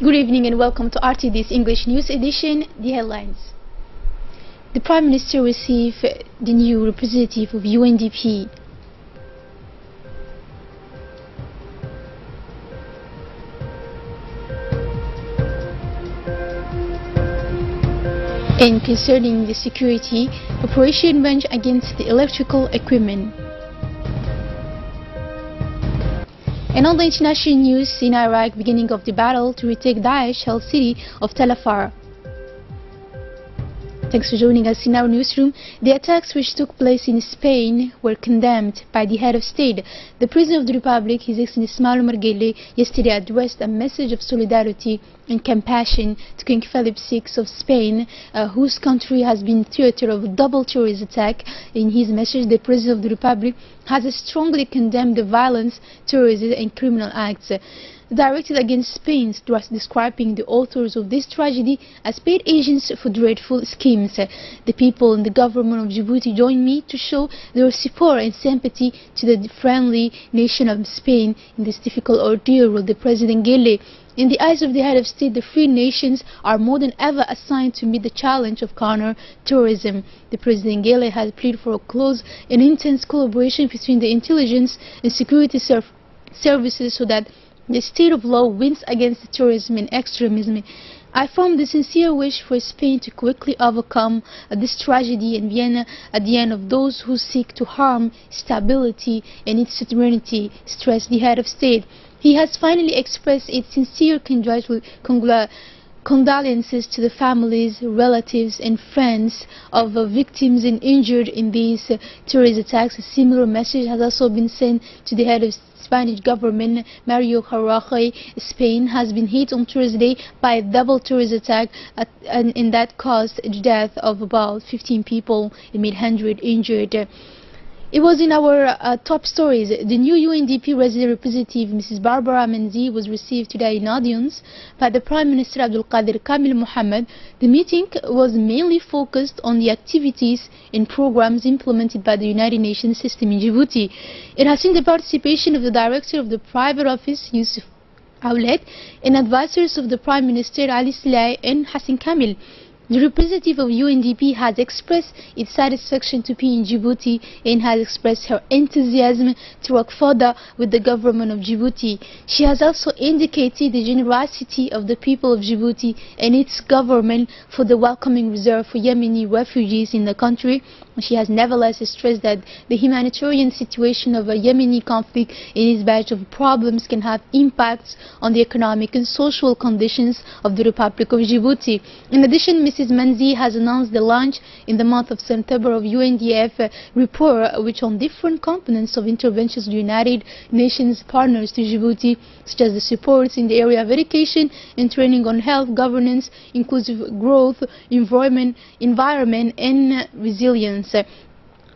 Good evening and welcome to RTD's English News Edition. The headlines. The Prime Minister received the new representative of UNDP. And concerning the security, operation went against the electrical equipment. And on the international news, in Iraq, beginning of the battle to retake Daesh held city of Tel Afar. Thanks for joining us in our newsroom. The attacks which took place in Spain were condemned by the head of state. The President of the Republic, His Excellency Ismail Omar Guelleh, yesterday addressed a message of solidarity and compassion to King Philip VI of Spain, whose country has been theater of a double terrorist attack. In his message, the President of the Republic has strongly condemned the violence, terrorism and criminal acts directed against Spain, describing the authors of this tragedy as paid agents for dreadful schemes. The people and the government of Djibouti join me to show their support and sympathy to the friendly nation of Spain in this difficult ordeal, wrote the President Guelleh. In the eyes of the head of state, the free nations are more than ever assigned to meet the challenge of counter-terrorism. The President Guelleh has pleaded for a close and intense collaboration between the intelligence and security services so that the state of law wins against terrorism and extremism. I form the sincere wish for Spain to quickly overcome this tragedy and Vienna at the end of those who seek to harm stability and its sovereignty, stressed the head of state. He has finally expressed its sincere condolences to the families, relatives and friends of victims and injured in these terrorist attacks. A similar message has also been sent to the head of Spanish government, Mario Rajoy. Spain has been hit on Thursday by a double terrorist attack and that caused the death of about 15 people and made 100 injured. It was in our top stories. The new UNDP resident representative, Mrs. Barbara Menzi, was received today in audience by the Prime Minister Abdul Qadir Kamil Mohammed. The meeting was mainly focused on the activities and programs implemented by the United Nations system in Djibouti. It has seen the participation of the Director of the Private Office, Yusuf Aulet, and advisors of the Prime Minister Ali Saleh and Hassan Kamil. The representative of UNDP has expressed its satisfaction to be in Djibouti and has expressed her enthusiasm to work further with the government of Djibouti. She has also indicated the generosity of the people of Djibouti and its government for the welcoming reserve for Yemeni refugees in the country. She has nevertheless stressed that the humanitarian situation of a Yemeni conflict in its batch of problems can have impacts on the economic and social conditions of the Republic of Djibouti. In addition, Mrs. Menzi has announced the launch in the month of September of UNDF report, which on different components of interventions of the United Nations partners to Djibouti, such as the supports in the area of education and training on health, governance, inclusive growth, environment and resilience.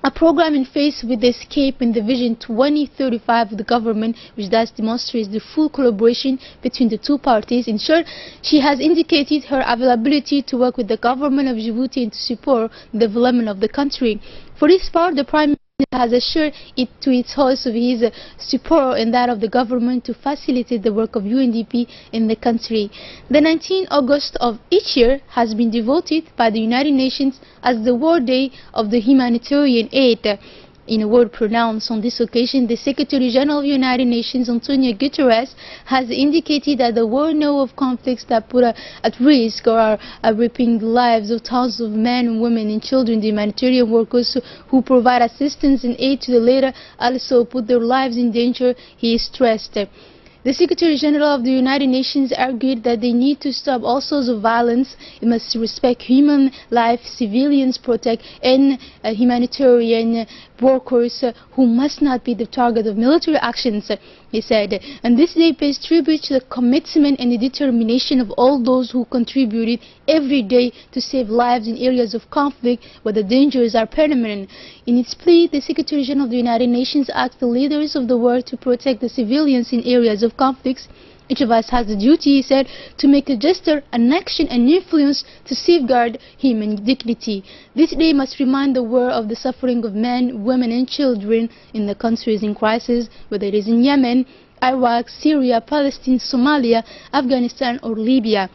A program in phase with the Escape and the Vision 2035 of the government, which thus demonstrates the full collaboration between the two parties. In short, she has indicated her availability to work with the government of Djibouti and to support the development of the country. For this part, the Prime Minister has assured it to its host of his support and that of the government to facilitate the work of UNDP in the country. The 19th August of each year has been devoted by the United Nations as the World Day of the Humanitarian Aid. In a word pronounced on this occasion, the Secretary General of the United Nations, Antonio Guterres, has indicated that the world knows of conflicts that put at risk or are ripping the lives of thousands of men, women and children. The humanitarian workers who provide assistance and aid to the latter also put their lives in danger, he stressed. The Secretary General of the United Nations argued that they need to stop all sorts of violence. It must respect human life, civilians protect, and humanitarian workers who must not be the target of military actions, he said. And this day pays tribute to the commitment and the determination of all those who contributed every day to save lives in areas of conflict where the dangers are permanent. In its plea, the Secretary General of the United Nations asked the leaders of the world to protect the civilians in areas of conflicts. Each of us has the duty, he said, to make a gesture, an action, an influence to safeguard human dignity. This day must remind the world of the suffering of men, women and children in the countries in crisis, whether it is in Yemen, Iraq, Syria, Palestine, Somalia, Afghanistan, or Libya.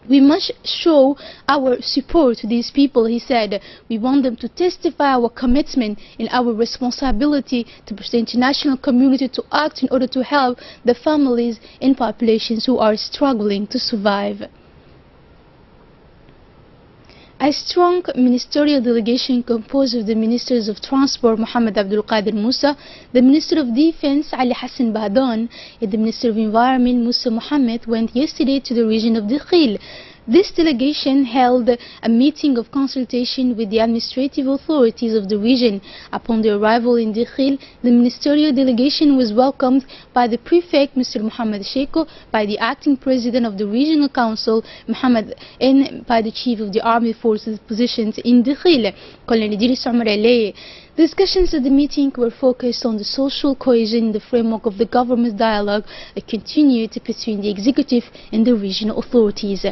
We must show our support to these people, he said. We want them to testify our commitment and our responsibility to the international community to act in order to help the families and populations who are struggling to survive. A strong ministerial delegation composed of the Ministers of Transport Mohammed Abdul Qadir Musa, the Minister of Defense Ali Hassan Bahdan, and the Minister of Environment Musa Mohammed went yesterday to the region of Dakhil. This delegation held a meeting of consultation with the administrative authorities of the region. Upon their arrival in Dakhil, the ministerial delegation was welcomed by the prefect, Mr. Mohammed Sheiko, by the acting president of the regional council, Mohammed, and by the chief of the army forces positions in Dakhil, Colonel Idris Omar Aleye. Discussions at the meeting were focused on the social cohesion in the framework of the government's dialogue that continued between the executive and the regional authorities.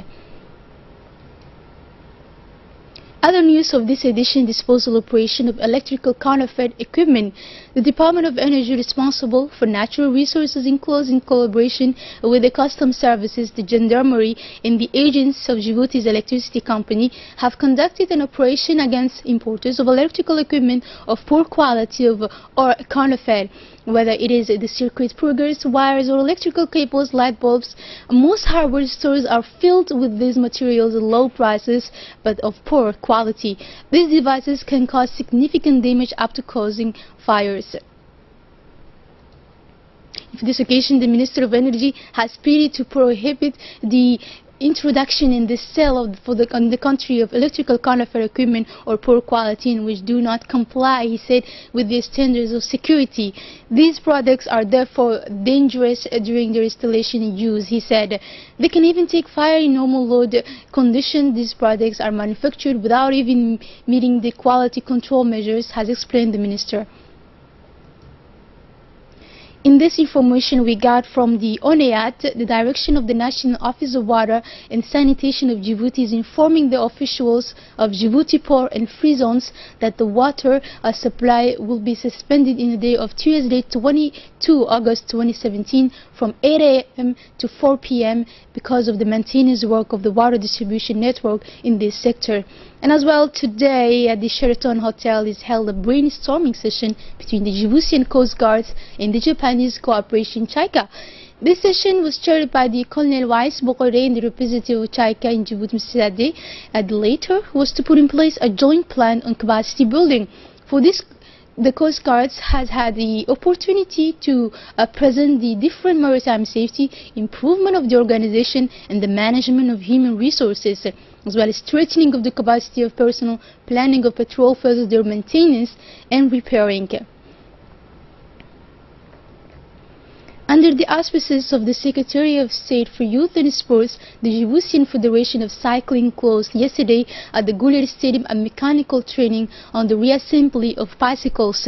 Other news of this edition: disposal operation of electrical counterfeit equipment. The Department of Energy, responsible for natural resources in close collaboration with the customs services, the gendarmerie, and the agents of Djibouti's electricity company, have conducted an operation against importers of electrical equipment of poor quality or counterfeit. Whether it is the circuit breakers, wires, or electrical cables, light bulbs, most hardware stores are filled with these materials at low prices but of poor quality. These devices can cause significant damage up to causing fires. For this occasion, the Minister of Energy has pleaded to prohibit the introduction in the sale of the country of electrical counterfeit equipment or poor quality and which do not comply, he said, with the standards of security. These products are therefore dangerous during their installation and use, he said. They can even take fire in normal load conditions. These products are manufactured without even meeting the quality control measures, has explained the minister. In this information we got from the ONEAT, the direction of the National Office of Water and Sanitation of Djibouti is informing the officials of Djibouti Port and Free Zones that the water supply will be suspended in the day of Tuesday, 22 August 2017 from 8 a.m. to 4 p.m. because of the maintenance work of the water distribution network in this sector. And as well, today at the Sheraton Hotel is held a brainstorming session between the Djiboutian Coast Guards and the Japanese cooperation JICA. This session was chaired by the Colonel Wais Bokore and the representative of JICA in Djibouti, Mr. Sade. The latter was to put in place a joint plan on capacity building. For this, the Coast Guards has had the opportunity to present the different maritime safety, improvement of the organization and the management of human resources, as well as strengthening of the capacity of personnel, planning of patrol, further their maintenance and repairing. Under the auspices of the Secretary of State for Youth and Sports, the Djiboutian Federation of Cycling closed yesterday at the Goulier Stadium a mechanical training on the reassembly of bicycles.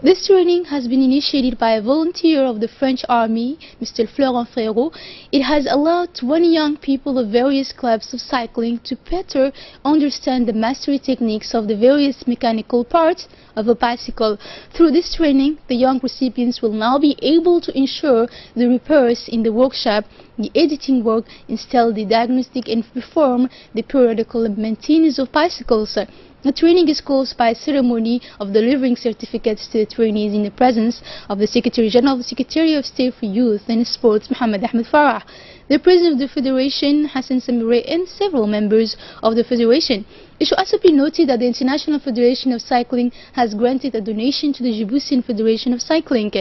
This training has been initiated by a volunteer of the French Army, Mr. Florent Frérot. It has allowed 20 young people of various clubs of cycling to better understand the mastery techniques of the various mechanical parts of a bicycle. Through this training, the young recipients will now be able to ensure the repairs in the workshop, the editing work, install the diagnostic and perform the periodical maintenance of bicycles. The training is closed by a ceremony of delivering certificates to the trainees in the presence of the Secretary General of the Secretary of State for Youth and Sports, Mohammed Ahmed Farah, the President of the Federation, Hassan Samire, and several members of the Federation. It should also be noted that the International Federation of Cycling has granted a donation to the Djiboutian Federation of Cycling.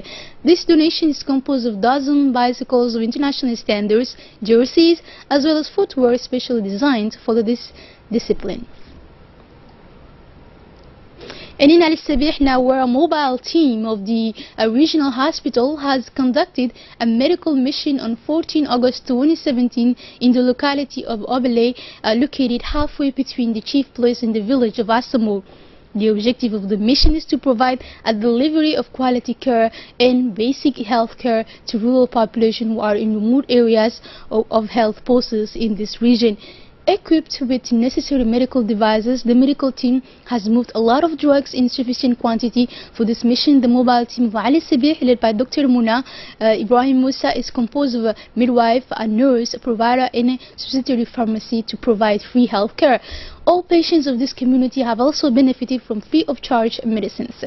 This donation is composed of dozen bicycles of international standards, jerseys, as well as footwear specially designed for this discipline. And in Al Sabih now, where a mobile team of the regional hospital has conducted a medical mission on 14 August 2017 in the locality of Obele, located halfway between the chief place and the village of Asamo. The objective of the mission is to provide a delivery of quality care and basic health care to rural population who are in remote areas of health posts in this region. Equipped with necessary medical devices, the medical team has moved a lot of drugs in sufficient quantity for this mission. The mobile team of Ali Sabih, led by Dr. Muna Ibrahim Musa, is composed of a midwife, a nurse, a provider, and a subsidiary pharmacy to provide free health care. All patients of this community have also benefited from free of charge medicines.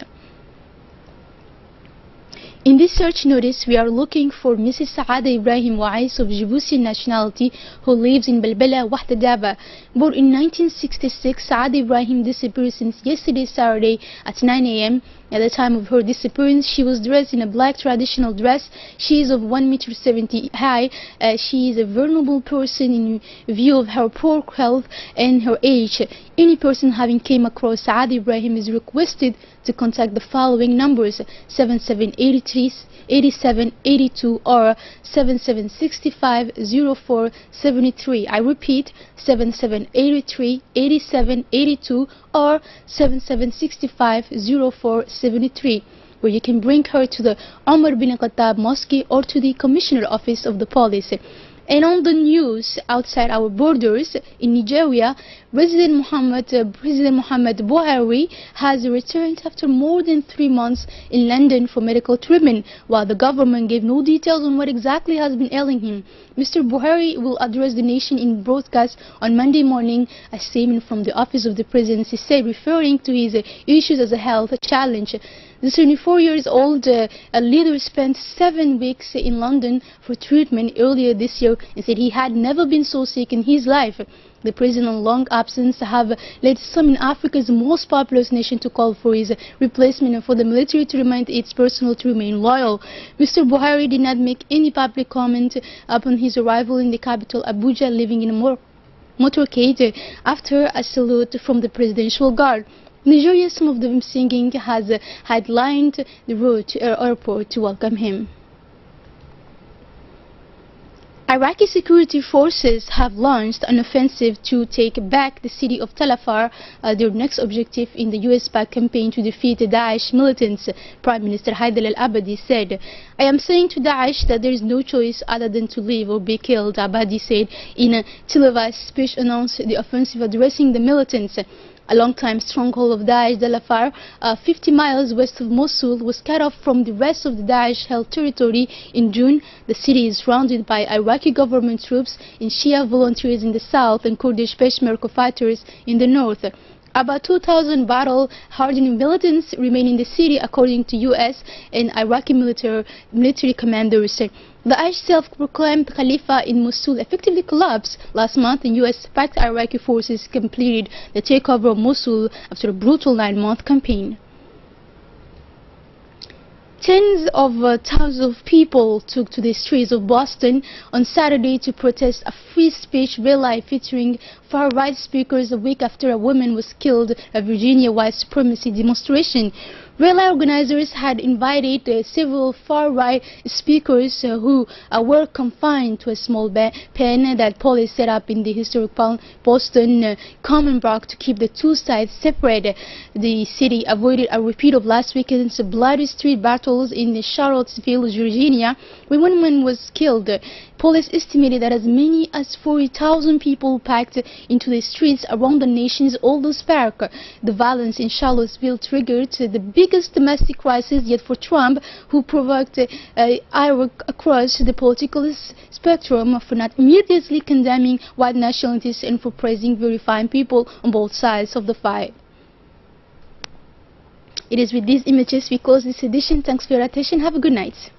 In this search notice, we are looking for Mrs. Saada Ibrahim Wais of Djibouti nationality who lives in Belbela, Wahda Daba. Born in 1966, Saada Ibrahim disappeared since yesterday Saturday at 9 a.m. At the time of her disappearance, she was dressed in a black traditional dress. She is of 1.70 m high. She is a vulnerable person in view of her poor health and her age. Any person having came across Saada Ibrahim is requested to contact the following numbers: 7783 8782 or 7765 0473. I repeat, 7783 8782 or 7765 0473, where you can bring her to the Omar bin Khattab Mosque or to the Commissioner Office of the Police. And on the news outside our borders in Nigeria, President Muhammad Buhari has returned after more than 3 months in London for medical treatment, while the government gave no details on what exactly has been ailing him. Mr. Buhari will address the nation in broadcast on Monday morning, a statement from the office of the presidency said, referring to his issues as a health challenge. The 74-year-old leader spent 7 weeks in London for treatment earlier this year and said he had never been so sick in his life. The president's long absence have led some in Africa's most populous nation to call for his replacement and for the military to remind its personnel to remain loyal. Mr. Buhari did not make any public comment upon his arrival in the capital Abuja, living in a motorcade after a salute from the Presidential Guard. Nigeria, some of them singing, had lined the road to the airport to welcome him. Iraqi security forces have launched an offensive to take back the city of Tel Afar, their next objective in the US-backed campaign to defeat the Daesh militants. Prime Minister Haidar al-Abadi said, "I am saying to Daesh that there is no choice other than to live or be killed," Abadi said in a televised speech announcing the offensive addressing the militants. A long-time stronghold of Daesh, Tel Afar, 50 miles west of Mosul, was cut off from the rest of the Daesh-held territory in June. The city is surrounded by Iraqi government troops and Shia volunteers in the south and Kurdish Peshmerga fighters in the north. About 2,000 battle-hardened militants remain in the city, according to U.S. and Iraqi military commanders. The Daesh self-proclaimed Khalifa in Mosul effectively collapsed last month, and U.S.-backed Iraqi forces completed the takeover of Mosul after a brutal 9-month campaign. Tens of thousands of people took to the streets of Boston on Saturday to protest a free speech rally featuring far-right speakers a week after a woman was killed at a Virginia white supremacy demonstration. Rally organizers had invited several far-right speakers who were confined to a small pen that police set up in the historic Boston Common Park to keep the two sides separate. The city avoided a repeat of last weekend's bloody street battles in Charlottesville, Virginia, where one woman was killed. Police estimated that as many as 40,000 people packed into the streets around the nation's oldest park. The violence in Charlottesville triggered the biggest domestic crisis yet for Trump, who provoked ire across the political spectrum for not immediately condemning white nationalists and for praising very fine people on both sides of the fight. It is with these images we close this edition. Thanks for your attention. Have a good night.